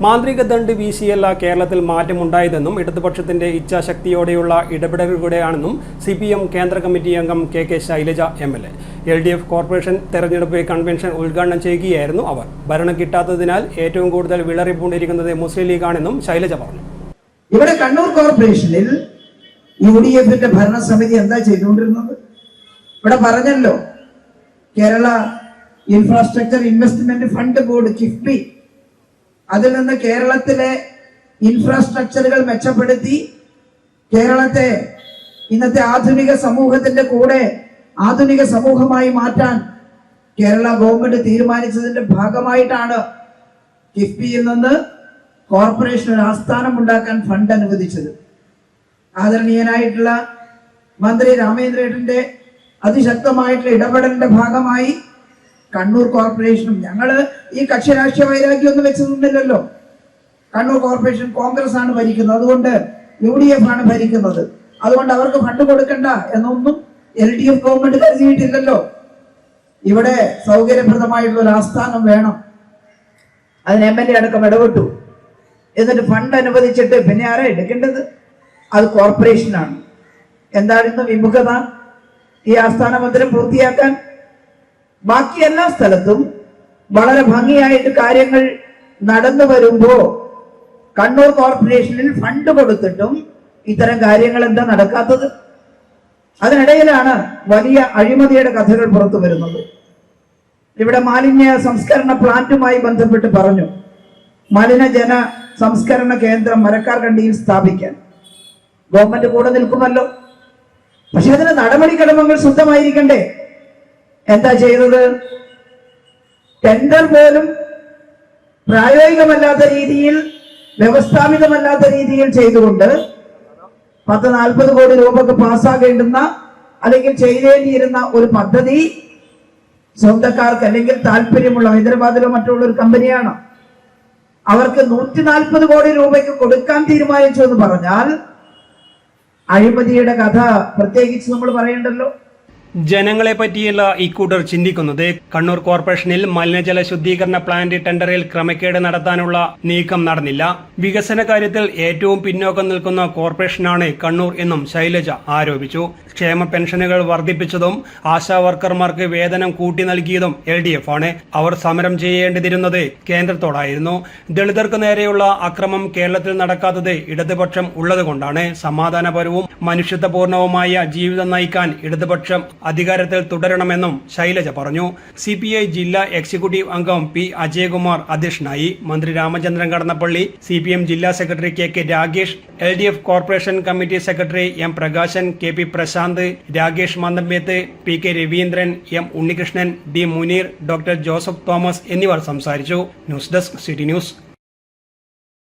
മാന്ത്രിക ദണ്ഡ് വീശിയല്ല കേരളത്തിൽ മാറ്റമുണ്ടായതെന്നും ഇടതുപക്ഷത്തിന്റെ ഇച്ഛാശക്തിയോടെയുള്ള ഇടപെടലുകൂടെയാണെന്നും CPM കേന്ദ്ര കമ്മിറ്റി അംഗം KK Shailaja MLA. LDF corporation തെരഞ്ഞെടുപ്പ് കൺവെൻഷൻ ഉദ്ഘാടനം ചെയ്യുകയായിരുന്നു അവർ. ഭരണം കിട്ടാത്തതിനാൽ ഏറ്റവും കൂടുതൽ വിളറിപ്പൂണ്ടിരിക്കുന്നത് മുസ്ലിം ലീഗാണെന്നും ശൈലജ പറഞ്ഞു. ഇവിടെ കണ്ണൂർ കോർപ്പറേഷനിൽ UDFന്റെ ഭരണസമിതി എന്താ ചെയ്തുകൊണ്ടിരുന്നത്? ഇവിടെ പറഞ്ഞല്ലോ, Kerala infrastructure investment fund board KIIFB, അതിൽ നിന്ന് കേരളത്തിലെ ഇൻഫ്രാസ്ട്രക്ചറുകൾ മെച്ചപ്പെടുത്തി കേരളത്തെ ഇന്നത്തെ ആധുനിക സമൂഹത്തിന്റെ കൂടെ ആധുനിക സമൂഹമായി മാറ്റാൻ കേരള ഗവൺമെന്റ് തീരുമാനിച്ചതിന്റെ ഭാഗമായിട്ടാണ് കിഫ്ബിയിൽ നിന്ന് കോർപ്പറേഷൻ ഒരു ആസ്ഥാനം ഉണ്ടാക്കാൻ ഫണ്ട് അനുവദിച്ചത്. ആദരണീയനായിട്ടുള്ള മന്ത്രി രാമേന്ദ്രേട്ടന്റെ അതിശക്തമായിട്ടുള്ള ഇടപെടലിന്റെ ഭാഗമായി കണ്ണൂർ കോർപ്പറേഷനും, ഞങ്ങള് ഈ കക്ഷി രാഷ്ട്രീയ വൈരാഗ്യമൊന്നും വെച്ചതൊന്നുമില്ലല്ലോ. കണ്ണൂർ കോർപ്പറേഷൻ കോൺഗ്രസ് ആണ് ഭരിക്കുന്നത്, അതുകൊണ്ട് UDF ആണ് ഭരിക്കുന്നത്, അതുകൊണ്ട് അവർക്ക് ഫണ്ട് കൊടുക്കണ്ട എന്നൊന്നും LDF ഗവൺമെന്റ് കരുതിയിട്ടില്ലല്ലോ. ഇവിടെ സൗകര്യപ്രദമായിട്ടുള്ള ഒരു ആസ്ഥാനം വേണം, അതിന് MLA അടക്കം ഇടപെട്ടു. എന്നിട്ട് ഫണ്ട് അനുവദിച്ചിട്ട് പിന്നെ ആരാ എടുക്കേണ്ടത്? അത് കോർപ്പറേഷനാണ്. എന്തായിരുന്നു വിമുഖത? ഈ ആസ്ഥാന മന്ദിരം പൂർത്തിയാക്കാൻ. ബാക്കി എല്ലാ സ്ഥലത്തും വളരെ ഭംഗിയായിട്ട് കാര്യങ്ങൾ നടന്നു വരുമ്പോ കണ്ണൂർ കോർപ്പറേഷനിൽ ഫണ്ട് കൊടുത്തിട്ടും ഇത്തരം കാര്യങ്ങൾ എന്താ നടക്കാത്തത്? അതിനിടയിലാണ് വലിയ അഴിമതിയുടെ കഥകൾ പുറത്തു വരുന്നത്. ഇവിടെ മാലിന്യ സംസ്കരണ പ്ലാന്റുമായി ബന്ധപ്പെട്ട് പറഞ്ഞു, മലിനജന സംസ്കരണ കേന്ദ്രം മരക്കാർകണ്ടിയിൽ സ്ഥാപിക്കാൻ ഗവൺമെന്റ് കൂടെ നിൽക്കുമല്ലോ. പക്ഷെ അതിന് നടപടിക്രമങ്ങൾ ശുദ്ധമായിരിക്കണ്ടേ? എന്താ ചെയ്തത്? ടെൻഡർ പോലും പ്രായോഗികമല്ലാത്ത രീതിയിൽ, വ്യവസ്ഥാപിതമല്ലാത്ത രീതിയിൽ ചെയ്തുകൊണ്ട് 10-40 കോടി രൂപക്ക് പാസ്സാകേണ്ടുന്ന അല്ലെങ്കിൽ ചെയ്തേണ്ടിയിരുന്ന ഒരു പദ്ധതി സ്വന്തക്കാർക്ക് അല്ലെങ്കിൽ താല്പര്യമുള്ള ഹൈദരാബാദിലോ മറ്റുള്ള ഒരു കമ്പനിയാണ്, അവർക്ക് 140 കോടി രൂപയ്ക്ക് കൊടുക്കാൻ തീരുമാനിച്ചു എന്ന് പറഞ്ഞാൽ അഴിമതിയുടെ കഥ പ്രത്യേകിച്ച് നമ്മൾ പറയണ്ടല്ലോ. ജനങ്ങളെ പറ്റിയല്ല ഇക്കൂട്ടർ ചിന്തിക്കുന്നത്. കണ്ണൂർ കോർപ്പറേഷനിൽ മലിനജല ശുദ്ധീകരണ പ്ലാന്റ് ടെൻഡറിൽ ക്രമക്കേട് നടത്താനുള്ള നീക്കം നടന്നില്ല. വികസന കാര്യത്തിൽ ഏറ്റവും പിന്നോക്കം നിൽക്കുന്ന കോർപ്പറേഷനാണ് കണ്ണൂർ എന്നും ശൈലജ ആരോപിച്ചു. ക്ഷേമ പെൻഷനുകൾ വർദ്ധിപ്പിച്ചതും ആശാ വർക്കർമാർക്ക് വേതനം കൂട്ടി നൽകിയതും LDF ആണ്. അവർ സമരം ചെയ്യേണ്ടിയിരുന്നത് കേന്ദ്രത്തോടായിരുന്നു. ദളിതർക്ക് നേരെയുള്ള അക്രമം കേരളത്തിൽ നടക്കാത്തത് ഇടതുപക്ഷം ഉള്ളതുകൊണ്ടാണ്. സമാധാനപരവും മനുഷ്യത്വപൂർണവുമായ ജീവിതം നയിക്കാൻ ഇടതുപക്ഷം അധികാരത്തിൽ തുടരണമെന്നും ശൈലജ പറഞ്ഞു. CPI ജില്ലാ എക്സിക്യൂട്ടീവ് അംഗം P. അജയകുമാർ അധ്യക്ഷനായി. മന്ത്രി രാമചന്ദ്രൻ കടന്നപ്പള്ളി, CPM ജില്ലാ secretary KK Ragesh, LDF corporation committee secretary M. Prakashan, KP Prasanth, Ragesh Mandampeth, PK Raveendran, M. Unnikrishnan, D. Muneer, doctor Joseph Thomas എന്നിവർ സംസാരിച്ചു. News desk city news.